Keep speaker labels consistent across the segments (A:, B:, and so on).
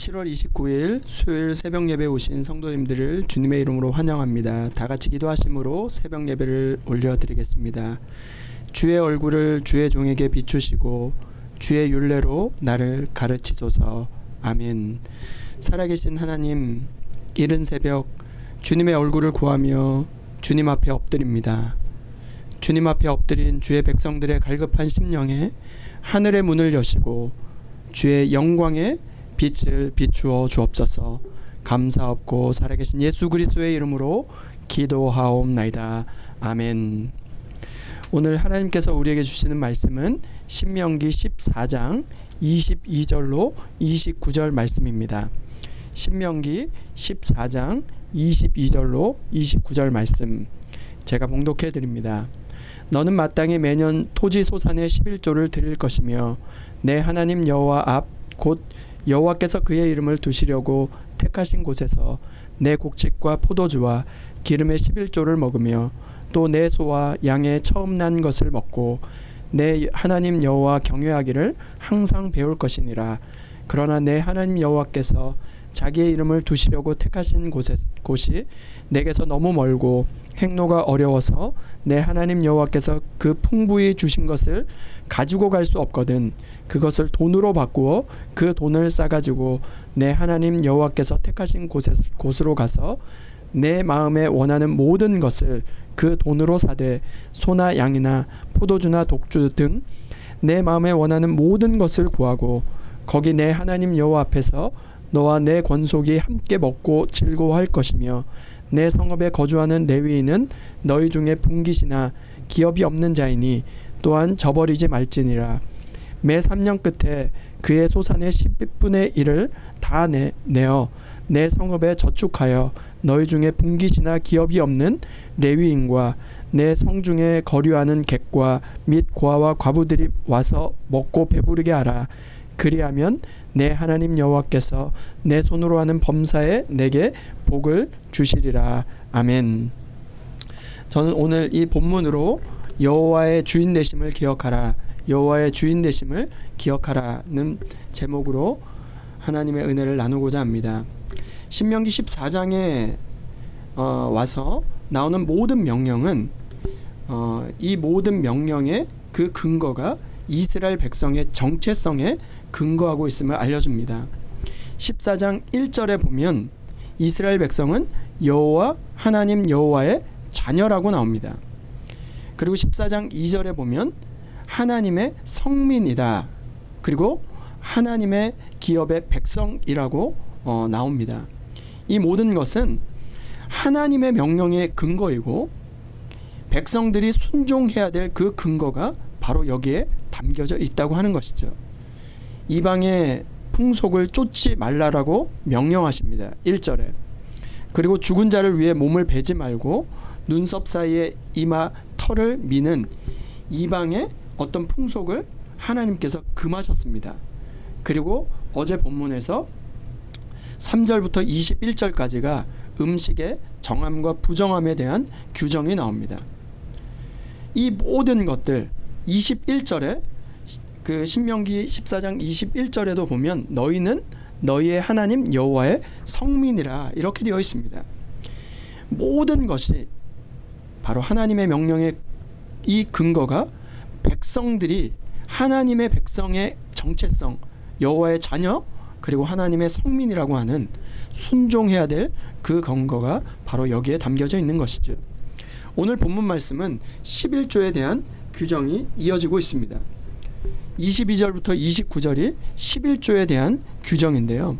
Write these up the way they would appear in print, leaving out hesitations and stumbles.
A: 7월 29일 수요일 새벽 예배 오신 성도님들을 주님의 이름으로 환영합니다. 다 같이 기도하심으로 새벽 예배를 올려드리겠습니다. 주의 얼굴을 주의 종에게 비추시고 주의 율례로 나를 가르치소서. 아멘. 살아계신 하나님, 이른 새벽 주님의 얼굴을 구하며 주님 앞에 엎드립니다. 주님 앞에 엎드린 주의 백성들의 갈급한 심령에 하늘의 문을 여시고 주의 영광의 빛을 비추어 주옵소서. 감사없고 살아계신 예수 그리스도의 이름으로 기도하옵나이다. 아멘. 오늘 하나님께서 우리에게 주시는 말씀은 신명기 14장 22절로 29절 말씀입니다. 신명기 14장 22절로 29절 말씀 제가 봉독해 드립니다. 너는 마땅히 매년 토지 소산의 11조를 드릴 것이며 내 하나님 여호와 앞 곧 여호와께서 그의 이름을 두시려고 택하신 곳에서 내 곡식과 포도주와 기름의 11조를 먹으며 또 내 소와 양의 처음 난 것을 먹고 내 하나님 여호와 경외하기를 항상 배울 것이니라. 그러나 내 하나님 여호와께서 자기의 이름을 두시려고 택하신 곳이 내게서 너무 멀고 행로가 어려워서 내 하나님 여호와께서 그 풍부히 주신 것을 가지고 갈 수 없거든 그것을 돈으로 바꾸어 그 돈을 싸가지고 내 하나님 여호와께서 택하신 곳으로 가서 내 마음에 원하는 모든 것을 그 돈으로 사되 소나 양이나 포도주나 독주 등 내 마음에 원하는 모든 것을 구하고 거기 내 하나님 여호와 앞에서 너와 내 권속이 함께 먹고 즐거워할 것이며 내 성읍에 거주하는 레위인은 너희 중에 분깃이나 기업이 없는 자이니 또한 저버리지 말지니라. 매 3년 끝에 그의 소산의 10분의 1을 다 내어 내 성읍에 저축하여 너희 중에 분깃이나 기업이 없는 레위인과 내 성중에 거류하는 객과 및 고아와 과부들이 와서 먹고 배부르게 하라. 그리하면 내 하나님 여호와께서 내 손으로 하는 범사에 내게 복을 주시리라. 아멘. 저는 오늘 이 본문으로 여호와의 주인 되심을 기억하라, 여호와의 주인 되심을 기억하라는 제목으로 하나님의 은혜를 나누고자 합니다. 신명기 14장에 와서 나오는 모든 명령은 이 모든 명령의 그 근거가 이스라엘 백성의 정체성에 근거하고 있음을 알려줍니다. 14장 1절에 보면 이스라엘 백성은 여호와 하나님 여호와의 자녀라고 나옵니다. 그리고 14장 2절에 보면 하나님의 성민이다. 그리고 하나님의 기업의 백성이라고 나옵니다. 이 모든 것은 하나님의 명령의 근거이고 백성들이 순종해야 될 그 근거가 바로 여기에 담겨져 있다고 하는 것이죠. 이방의 풍속을 쫓지 말라라고 명령하십니다. 1절에. 그리고 죽은 자를 위해 몸을 베지 말고 눈썹 사이에 이마 털을 미는 이방의 어떤 풍속을 하나님께서 금하셨습니다. 그리고 어제 본문에서 3절부터 21절까지가 음식의 정함과 부정함에 대한 규정이 나옵니다. 이 모든 것들 21절에 그 신명기 14장 21절에도 보면 너희는 너희의 하나님 여호와의 성민이라 이렇게 되어 있습니다. 모든 것이 바로 하나님의 명령의 이 근거가 백성들이 하나님의 백성의 정체성, 여호와의 자녀 그리고 하나님의 성민이라고 하는 순종해야 될 그 근거가 바로 여기에 담겨져 있는 것이죠. 오늘 본문 말씀은 11조에 대한 규정이 이어지고 있습니다. 22절부터 29절이 11조에 대한 규정인데요.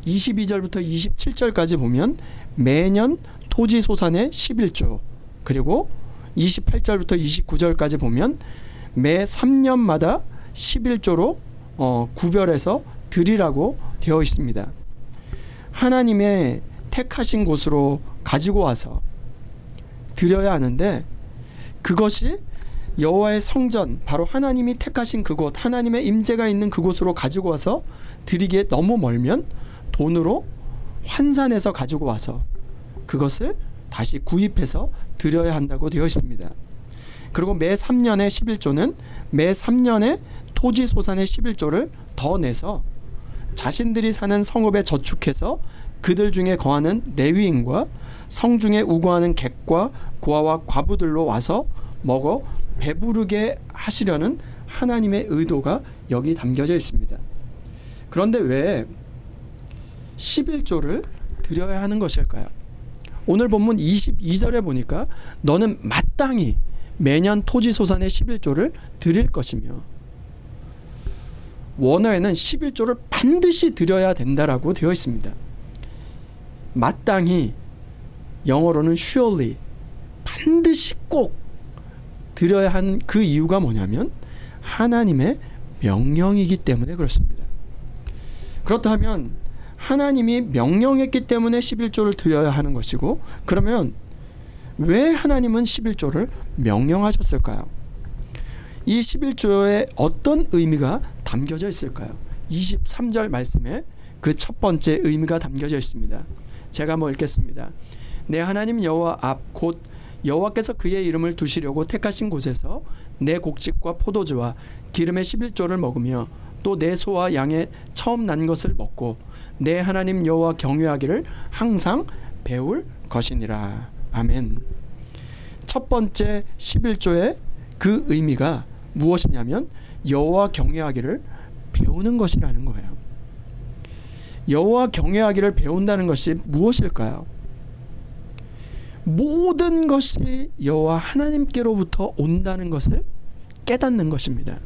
A: 22절부터 27절까지 보면 매년 토지 소산의 11조, 그리고 28절부터 29절까지 보면 매 3년마다 11조로 구별해서 드리라고 되어 있습니다. 하나님의 택하신 곳으로 가지고 와서 드려야 하는데 그것이 여호와의 성전, 바로 하나님이 택하신 그곳, 하나님의 임재가 있는 그곳으로 가지고 와서 드리기에 너무 멀면 돈으로 환산해서 가지고 와서 그것을 다시 구입해서 드려야 한다고 되어 있습니다. 그리고 매 3년의 11조는 매 3년의 토지 소산의 11조를 더 내서 자신들이 사는 성읍에 저축해서 그들 중에 거하는 레위인과 성중에 우거하는 객과 고아와 과부들로 와서 먹어 배부르게 하시려는 하나님의 의도가 여기 담겨져 있습니다. 그런데 왜 11조를 드려야 하는 것일까요? 오늘 본문 22절에 보니까 너는 마땅히 매년 토지소산의 11조를 드릴 것이며, 원어에는 11조를 반드시 드려야 된다라고 되어 있습니다. 마땅히, 영어로는 surely, 반드시 꼭 드려야 한 그 이유가 뭐냐면 하나님의 명령이기 때문에 그렇습니다. 그렇다면 하나님이 명령했기 때문에 11조를 드려야 하는 것이고, 그러면 왜 하나님은 11조를 명령하셨을까요? 이 11조에 어떤 의미가 담겨져 있을까요? 23절 말씀에 그 첫 번째 의미가 담겨져 있습니다. 제가 한번 읽겠습니다. 내 하나님 여호와 앞 곧 여호와께서 그의 이름을 두시려고 택하신 곳에서 내 곡식과 포도주와 기름의 11조를 먹으며 또 내 소와 양의 처음 난 것을 먹고 내 하나님 여호와 경외하기를 항상 배울 것이니라. 아멘. 첫 번째 11조의 그 의미가 무엇이냐면 여호와 경외하기를 배우는 것이라는 거예요. 여호와 경외하기를 배운다는 것이 무엇일까요? 모든 것이 여호와 하나님께로부터 온다는 것을 깨닫는 것입니다.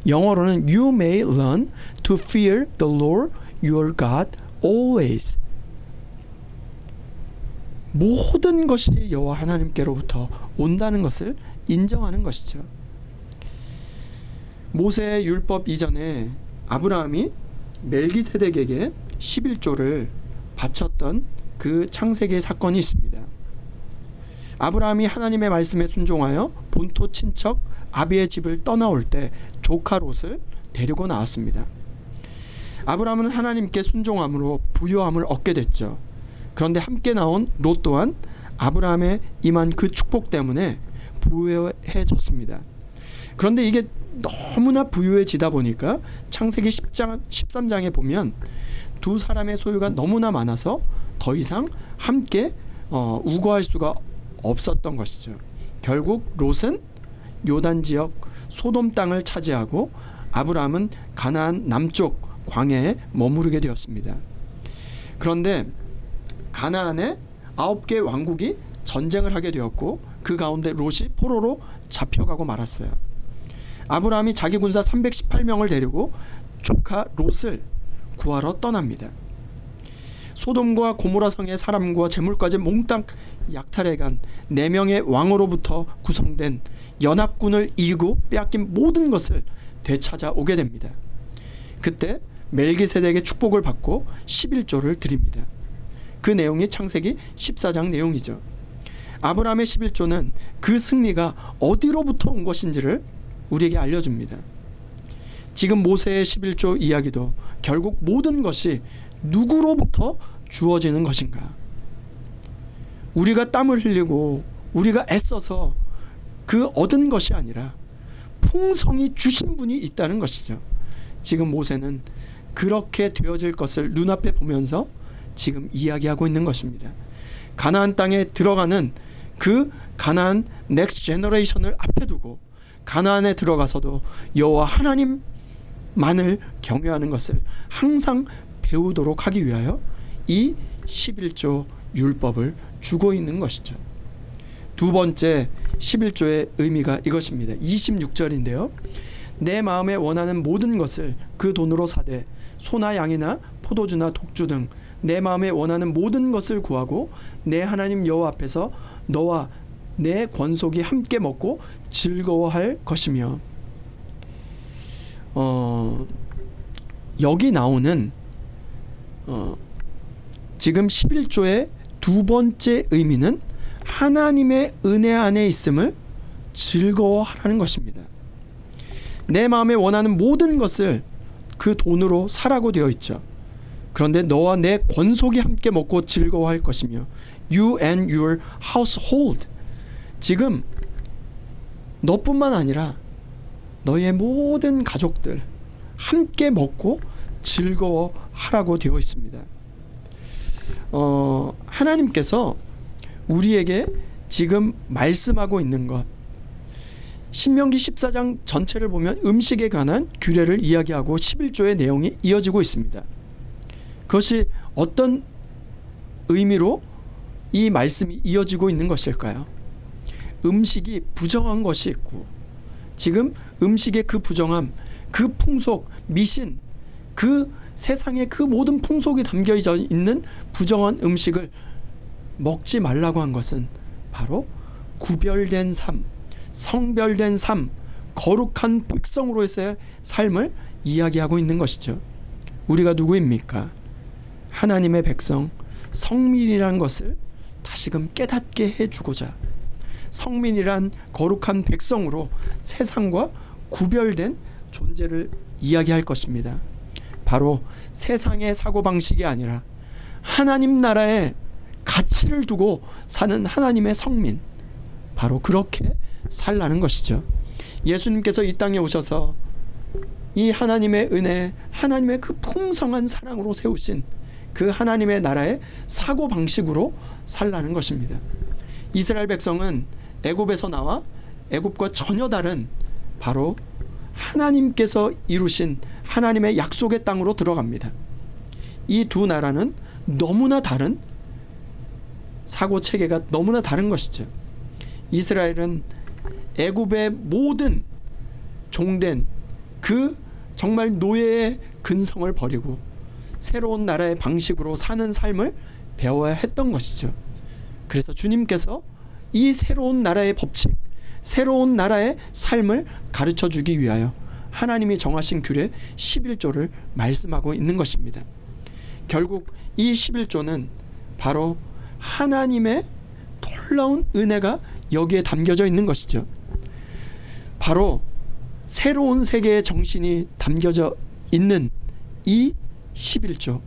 A: 영어로는 You may learn to fear the Lord your God always. 모든 것이 여호와 하나님께로부터 온다는 것을 인정하는 것이죠. 모세의 율법 이전에 아브라함이 멜기세덱에게 11조를 바쳤던 그 창세기 사건이 있습니다. 아브라함이 하나님의 말씀에 순종하여 본토 친척 아비의 집을 떠나올 때 조카 롯을 데리고 나왔습니다. 아브라함은 하나님께 순종함으로 부요함을 얻게 됐죠. 그런데 함께 나온 롯 또한 아브라함의 임한 그 축복 때문에 부유해졌습니다. 그런데 이게 너무나 부유해지다 보니까 창세기 13장에 보면 두 사람의 소유가 너무나 많아서 더 이상 함께 우거할 수가 없었던 것이죠. 결국 롯은 요단 지역 소돔 땅을 차지하고 아브라함은 가나안 남쪽 광야에 머무르게 되었습니다. 그런데 가나안에 9개 왕국이 전쟁을 하게 되었고 그 가운데 롯이 포로로 잡혀가고 말았어요. 아브라함이 자기 군사 318명을 데리고 조카 롯을 구하러 떠납니다. 소돔과 고모라 성의 사람과 재물까지 몽땅 약탈해간 4명의 왕으로부터 구성된 연합군을 이기고 빼앗긴 모든 것을 되찾아오게 됩니다. 그때 멜기세덱의 축복을 받고 11조를 드립니다. 그 내용이 창세기 14장 내용이죠. 아브라함의 11조는 그 승리가 어디로부터 온 것인지를 우리에게 알려줍니다. 지금 모세의 11조 이야기도 결국 모든 것이 누구로부터 주어지는 것인가? 우리가 땀을 흘리고 우리가 애써서 그 얻은 것이 아니라 풍성히 주신 분이 있다는 것이죠. 지금 모세는 그렇게 되어질 것을 눈앞에 보면서 지금 이야기하고 있는 것입니다. 가나안 땅에 들어가는 그 가나안 넥스트 제너레이션을 앞에 두고 가나안에 들어가서도 여호와 하나님만을 경외하는 것을 항상 배우도록 하기 위하여 이 11조 율법을 주고 있는 것이죠. 두 번째 11조의 의미가 이것입니다. 26절인데요. 내 마음에 원하는 모든 것을 그 돈으로 사되 소나 양이나 포도주나 독주 등 내 마음에 원하는 모든 것을 구하고 내 하나님 여호와 앞에서 너와 내 권속이 함께 먹고 즐거워할 것이며, 여기 나오는 지금 11조의 두 번째 의미는 하나님의 은혜 안에 있음을 즐거워하라는 것입니다. 내 마음에 원하는 모든 것을 그 돈으로 사라고 되어 있죠. 그런데 너와 내 권속이 함께 먹고 즐거워할 것이며 You and your household. 지금 너뿐만 아니라 너의 모든 가족들 함께 먹고 즐거워하라고 되어 있습니다. 하나님께서 우리에게 지금 말씀하고 있는 것, 신명기 14장 전체를 보면 음식에 관한 규례를 이야기하고 11조의 내용이 이어지고 있습니다. 그것이 어떤 의미로 이 말씀이 이어지고 있는 것일까요? 음식이 부정한 것이 있고, 지금 음식의 그 부정함, 그 풍속, 미신, 그 세상의 그 모든 풍속이 담겨 있는 부정한 음식을 먹지 말라고 한 것은 바로 구별된 삶, 성별된 삶, 거룩한 백성으로서의 삶을 이야기하고 있는 것이죠. 우리가 누구입니까? 하나님의 백성, 성민이라는 것을 다시금 깨닫게 해주고자 성민이란 거룩한 백성으로 세상과 구별된 존재를 이야기할 것입니다. 바로 세상의 사고방식이 아니라 하나님 나라의 가치를 두고 사는 하나님의 성민, 바로 그렇게 살라는 것이죠. 예수님께서 이 땅에 오셔서 이 하나님의 은혜, 하나님의 그 풍성한 사랑으로 세우신 그 하나님의 나라의 사고방식으로 살라는 것입니다. 이스라엘 백성은 애굽에서 나와 애굽과 전혀 다른 바로 하나님께서 이루신 하나님의 약속의 땅으로 들어갑니다. 이 두 나라는 너무나 다른 사고체계가 너무나 다른 것이죠. 이스라엘은 애굽의 모든 종된 그 정말 노예의 근성을 버리고 새로운 나라의 방식으로 사는 삶을 배워야 했던 것이죠. 그래서 주님께서 이 새로운 나라의 법칙, 새로운 나라의 삶을 가르쳐 주기 위하여 하나님이 정하신 규례 11조를 말씀하고 있는 것입니다. 결국 이 11조는 바로 하나님의 놀라운 은혜가 여기에 담겨져 있는 것이죠. 바로 새로운 세계의 정신이 담겨져 있는 이 11조,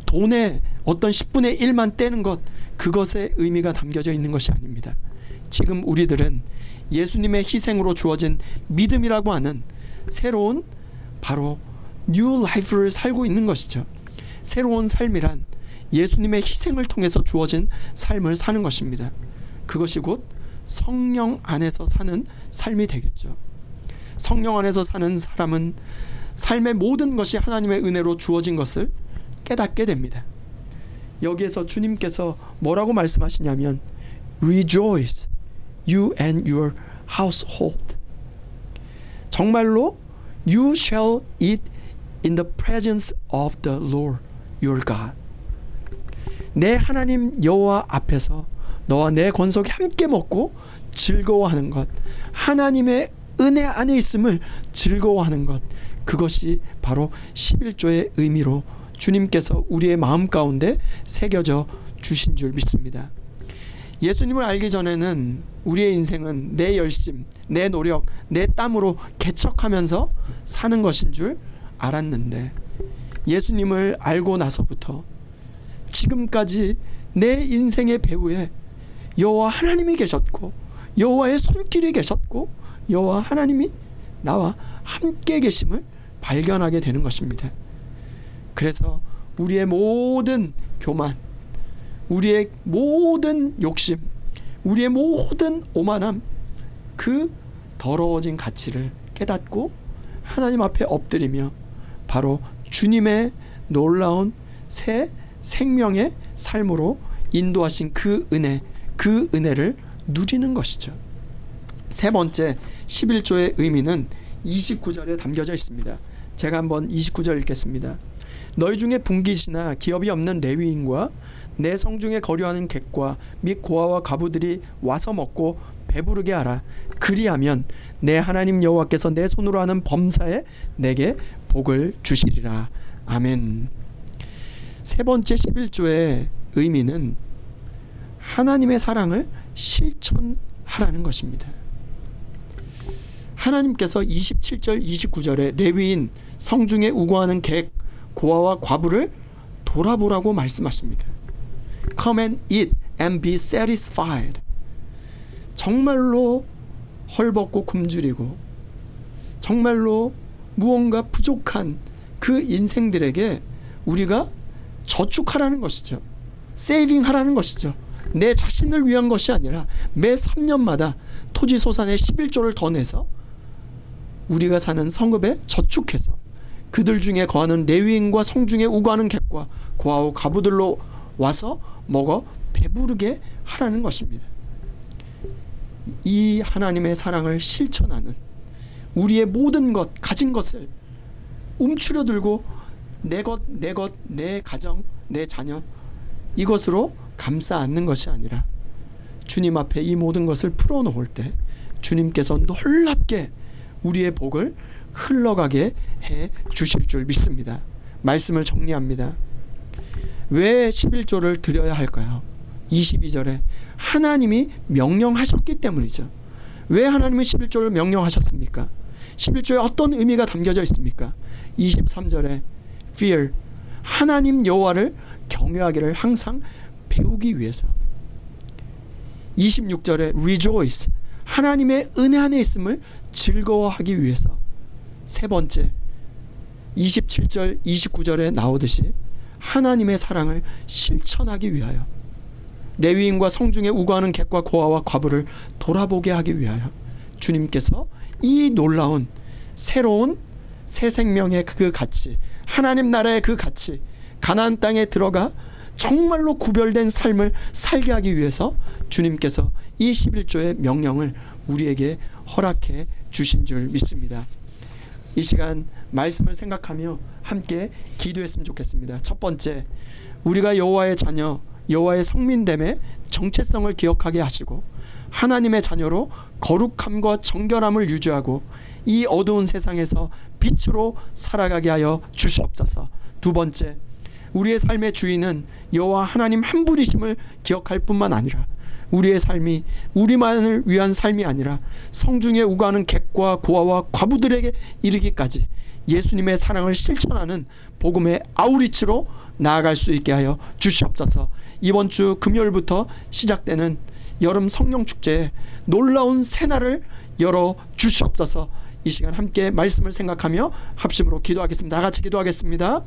A: 돈의 어떤 10분의 1만 떼는 것, 그것의 의미가 담겨져 있는 것이 아닙니다. 지금 우리들은 예수님의 희생으로 주어진 믿음이라고 하는 새로운 바로 뉴 라이프를 살고 있는 것이죠. 새로운 삶이란 예수님의 희생을 통해서 주어진 삶을 사는 것입니다. 그것이 곧 성령 안에서 사는 삶이 되겠죠. 성령 안에서 사는 사람은 삶의 모든 것이 하나님의 은혜로 주어진 것을 깨닫게 됩니다. 여기에서 주님께서 뭐라고 말씀하시냐면 Rejoice, you and your household. 정말로 You shall eat in the presence of the Lord your God. 내 하나님 여호와 앞에서 너와 내 권속이 함께 먹고 즐거워하는 것, 하나님의 은혜 안에 있음을 즐거워하는 것, 그것이 바로 11조의 의미로 주님께서 우리의 마음 가운데 새겨져 주신 줄 믿습니다. 예수님을 알기 전에는 우리의 인생은 내 열심, 내 노력, 내 땀으로 개척하면서 사는 것인 줄 알았는데, 예수님을 알고 나서부터 지금까지 내 인생의 배후에 여호와 하나님이 계셨고, 여호와의 손길이 계셨고, 여호와 하나님이 나와 함께 계심을 발견하게 되는 것입니다. 그래서 우리의 모든 교만, 우리의 모든 욕심, 우리의 모든 오만함, 그 더러워진 가치를 깨닫고 하나님 앞에 엎드리며 바로 주님의 놀라운 새 생명의 삶으로 인도하신 그 은혜를 누리는 것이죠. 세 번째 11조의 의미는 29절에 담겨져 있습니다. 제가 한번 29절 읽겠습니다. 너희 중에 분깃이나 기업이 없는 레위인과 내 성중에 거류하는 객과 및 고아와 과부들이 와서 먹고 배부르게 하라. 그리하면 내 하나님 여호와께서 내 손으로 하는 범사에 내게 복을 주시리라. 아멘. 세 번째 11조의 의미는 하나님의 사랑을 실천하라는 것입니다. 하나님께서 27절 29절에 레위인, 성중에 우거하는 객, 고아와 과부를 돌아보라고 말씀하십니다. Come and eat and be satisfied. 정말로 헐벗고 굶주리고 정말로 무언가 부족한 그 인생들에게 우리가 저축하라는 것이죠. 세이빙하라는 것이죠. 내 자신을 위한 것이 아니라 매 3년마다 토지소산의 11조를 더 내서 우리가 사는 성읍에 저축해서 그들 중에 거하는 레위인과 성중에 우거하는 객과 고아와 과부들로 와서 먹어 배부르게 하라는 것입니다. 이 하나님의 사랑을 실천하는 우리의 모든 것, 가진 것을 움츠려 들고 내 것, 내 가정, 내 자녀 이것으로 감싸 안는 것이 아니라 주님 앞에 이 모든 것을 풀어놓을 때 주님께서 놀랍게 우리의 복을 흘러가게 해 주실 줄 믿습니다. 말씀을 정리합니다. 왜 11조를 드려야 할까요? 22절에 하나님이 명령하셨기 때문이죠. 왜 하나님이 11조를 명령하셨습니까? 11조에 어떤 의미가 담겨져 있습니까? 23절에 fear, 하나님 여호와를 경외하기를 항상 배우기 위해서. 26절에 rejoice, 하나님의 은혜 안에 있음을 즐거워하기 위해서. 세 번째, 27절 29절에 나오듯이 하나님의 사랑을 실천하기 위하여. 레위인과 성중에 우거하는 객과 고아와 과부를 돌아보게 하기 위하여 주님께서 이 놀라운 새로운 새 생명의 그 가치, 하나님 나라의 그 가치, 가나안 땅에 들어가 정말로 구별된 삶을 살게 하기 위해서 주님께서 이 11조의 명령을 우리에게 허락해 주신 줄 믿습니다. 이 시간 말씀을 생각하며 함께 기도했으면 좋겠습니다. 첫 번째, 우리가 여호와의 자녀, 여호와의 성민됨의 정체성을 기억하게 하시고 하나님의 자녀로 거룩함과 정결함을 유지하고 이 어두운 세상에서 빛으로 살아가게 하여 주시옵소서. 두 번째, 우리의 삶의 주인은 여호와 하나님 한 분이심을 기억할 뿐만 아니라 우리의 삶이 우리만을 위한 삶이 아니라 성중에 우거하는 객과 고아와 과부들에게 이르기까지 예수님의 사랑을 실천하는 복음의 아우리츠로 나아갈 수 있게 하여 주시옵소서. 이번 주 금요일부터 시작되는 여름 성령축제에 놀라운 새날을 열어 주시옵소서. 이 시간 함께 말씀을 생각하며 합심으로 기도하겠습니다. 다 같이 기도하겠습니다.